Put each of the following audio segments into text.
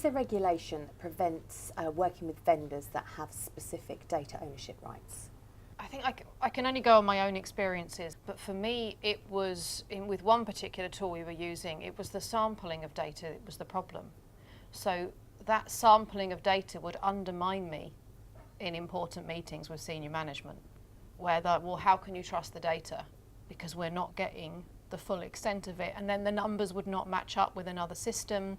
Is there regulation that prevents working with vendors that have specific data ownership rights? I think I can only go on my own experiences, but for me it was, with one particular tool we were using, it was the sampling of data that was the problem. So that sampling of data would undermine me in important meetings with senior management, where well, how can you trust the data? Because we're not getting the full extent of it, and then the numbers would not match up with another system.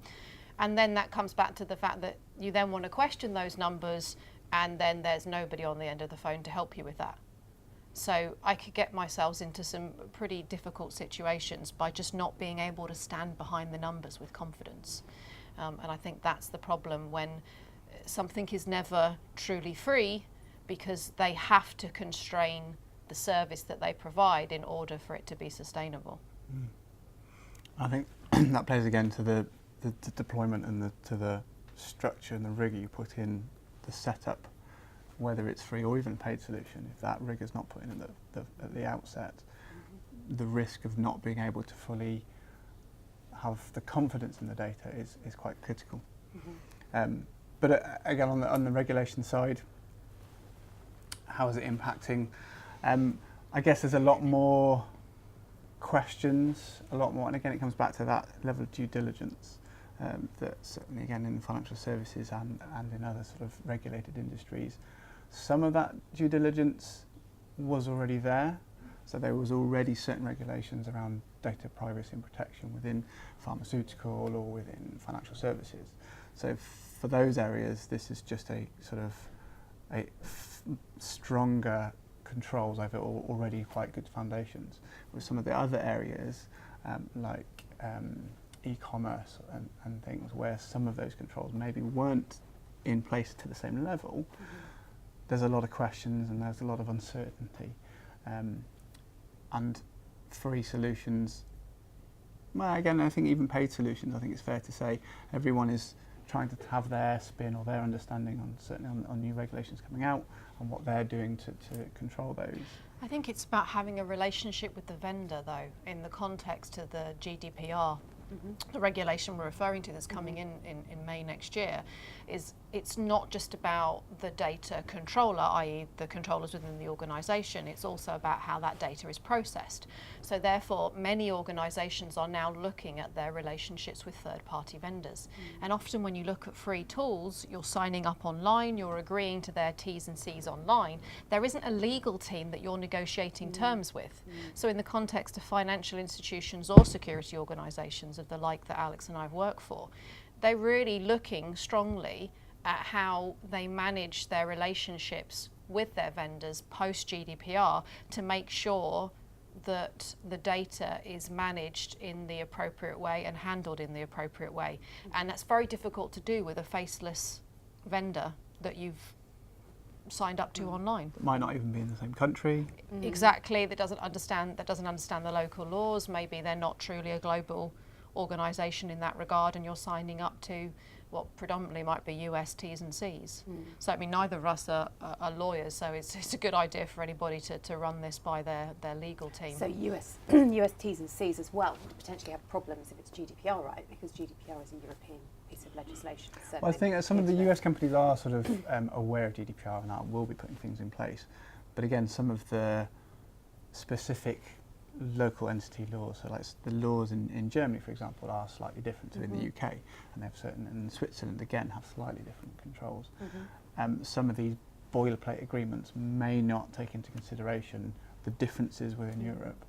And then that comes back to the fact that you then want to question those numbers, and then there's nobody on the end of the phone to help you with that. So I could get myself into some pretty difficult situations by just not being able to stand behind the numbers with confidence. And I think that's the problem when something is never truly free, because they have to constrain the service that they provide in order for it to be sustainable. I think that plays again to the deployment and to the structure and the rigor you put in the setup, whether it's free or even paid solution. If that rigor is not put in at the outset, the risk of not being able to fully have the confidence in the data is quite critical. But again, on the regulation side, how is it impacting? I guess there's a lot more questions, a lot more, and again it comes back to that level of due diligence that certainly again in financial services and in other sort of regulated industries, some of that due diligence was already there. So there was already certain regulations around data privacy and protection within pharmaceutical or within financial services. So for those areas, this is just a sort of stronger controls over already quite good foundations. With some of the other areas, like e-commerce and things, where some of those controls maybe weren't in place to the same level, there's a lot of questions and there's a lot of uncertainty. And free solutions, well, again, I think even paid solutions, I think it's fair to say everyone is trying to have their spin or their understanding on certainly on new regulations coming out and what they're doing to control those. I think it's about having a relationship with the vendor, though, in the context of the GDPR. The regulation we're referring to that's coming in May next year, is it's not just about the data controller, i.e. the controllers within the organisation, it's also about how that data is processed. So therefore many organisations are now looking at their relationships with third-party vendors. And often when you look at free tools, you're signing up online, you're agreeing to their T's and C's online. There isn't a legal team that you're negotiating terms with. So in the context of financial institutions or security organisations of the like that Alex and I have worked for, they're really looking strongly at how they manage their relationships with their vendors post GDPR to make sure that the data is managed in the appropriate way and handled in the appropriate way. And that's very difficult to do with a faceless vendor that you've signed up to online. It might not even be in the same country. Exactly, that doesn't understand the local laws. Maybe they're not truly a global organisation in that regard, and you're signing up to what predominantly might be US T's and C's. So I mean, neither of us are lawyers, so it's a good idea for anybody to run this by their legal team. So US T's and C's as well would potentially have problems if it's GDPR, right? Because GDPR is a European piece of legislation. So Well, I think that some of the US companies are sort of aware of GDPR and will be putting things in place. But again, some of the specific local entity laws, so like the laws in Germany, for example, are slightly different to in the UK, and they have certain, and Switzerland again have slightly different controls. Some of these boilerplate agreements may not take into consideration the differences within Europe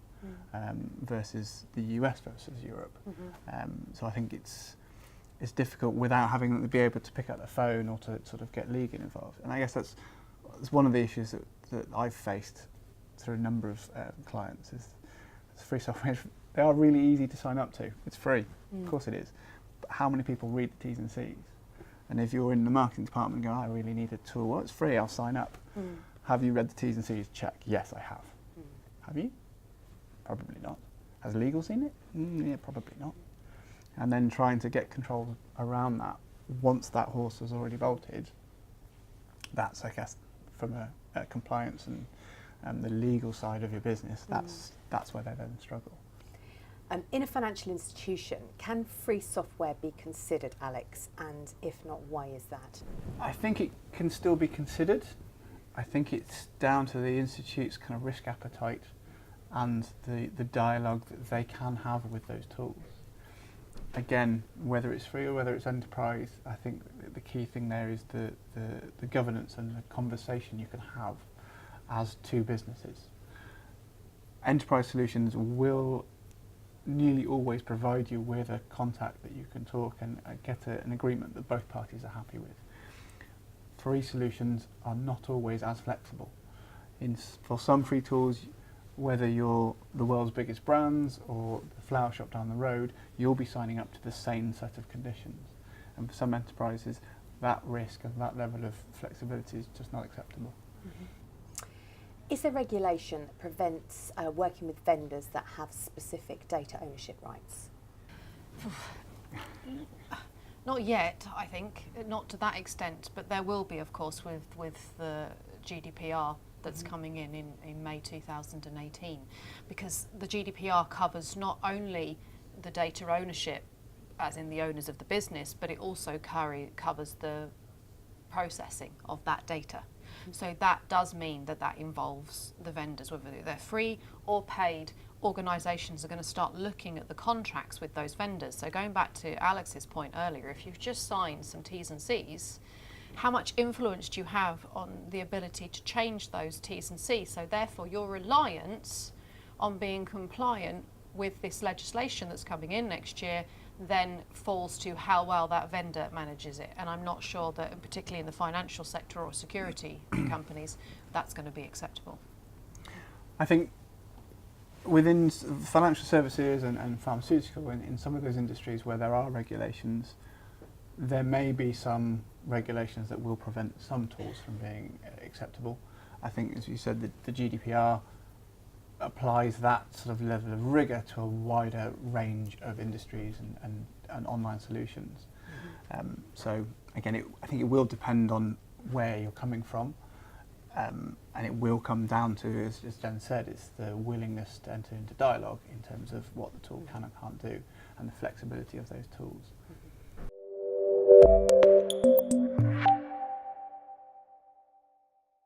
versus the US versus Europe. So I think it's difficult without having them to be able to pick up the phone or to sort of get legally involved. And I guess that's one of the issues that I've faced through a number of clients is free software. They are really easy to sign up to. It's free, of course it is. But how many people read the T's and C's? And if you're in the marketing department and go, I really need a tool, well, it's free, I'll sign up. Have you read the T's and C's? Check. Yes, I have. Have you? Probably not. Has legal seen it? Yeah, probably not. And then trying to get control around that once that horse has already bolted, that's, I guess, from a compliance and the legal side of your business, that's where they then struggle. In a financial institution, can free software be considered, Alex? And if not, why is that? I think it can still be considered. I think it's down to the institute's kind of risk appetite and the dialogue that they can have with those tools. Again, whether it's free or whether it's enterprise, I think the key thing there is the governance and the conversation you can have as two businesses. Enterprise solutions will nearly always provide you with a contact that you can talk and get an agreement that both parties are happy with. Free solutions are not always as flexible. For some free tools, whether you're the world's biggest brands or the flower shop down the road, you'll be signing up to the same set of conditions. And for some enterprises, that risk and that level of flexibility is just not acceptable. Mm-hmm. Is there regulation that prevents working with vendors that have specific data ownership rights? Not yet, I think, not to that extent, but there will be, of course, with the GDPR that's coming in May 2018, because the GDPR covers not only the data ownership, as in the owners of the business, but it also covers the processing of that data. So that does mean that involves the vendors, whether they're free or paid. Organisations are going to start looking at the contracts with those vendors. So going back to Alex's point earlier, if you've just signed some T's and C's, how much influence do you have on the ability to change those T's and C's? So therefore your reliance on being compliant with this legislation that's coming in next year then falls to how well that vendor manages it. And I'm not sure that, particularly in the financial sector or security companies, that's going to be acceptable. I think within financial services and pharmaceutical, in some of those industries where there are regulations, there may be some regulations that will prevent some tools from being acceptable. I think, as you said, the GDPR applies that sort of level of rigour to a wider range of industries and online solutions. Mm-hmm. So again, I think it will depend on where you're coming from, and it will come down to, as Jen said, it's the willingness to enter into dialogue in terms of what the tool can and can't do and the flexibility of those tools.